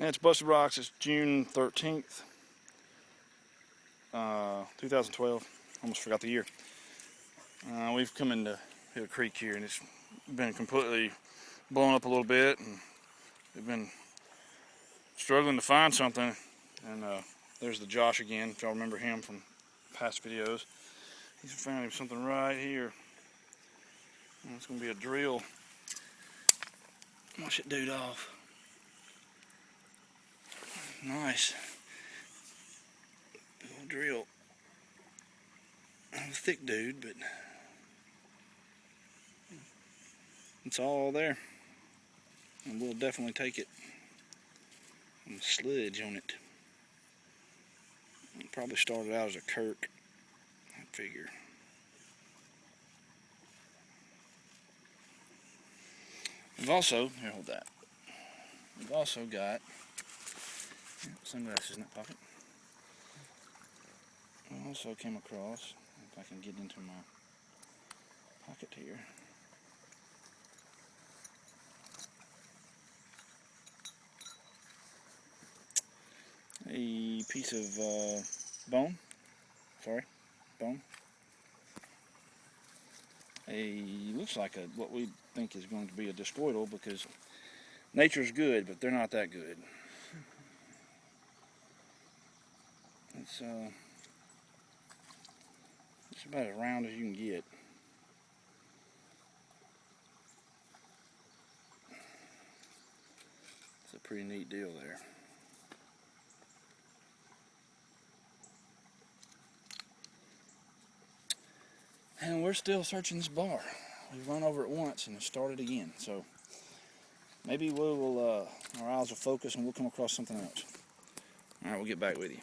And it's Busted Rocks. It's June 13th, 2012. Almost forgot the year. We've come into Hill Creek here, and it's been completely blown up a little bit, and we've been struggling to find something. And there's the Josh again, if y'all remember him from past videos. He's found him something right here. And it's going to be a drill. Wash it dude off. Nice. Big old drill. A thick dude, but it's all there. And we'll definitely take it. And sludge on it. It probably started out as a Kirk, I figure. We've also, here, hold that. We've also got sunglasses in that pocket. I also came across, if I can get into my pocket here, a piece of bone. Looks like what we think is going to be a discoidal, because nature's good, but they're not that good. It's about as round as you can get. It's a pretty neat deal there. And we're still searching this bar. We've run over it once and it started again. So maybe our eyes will focus and we'll come across something else. All right, we'll get back with you.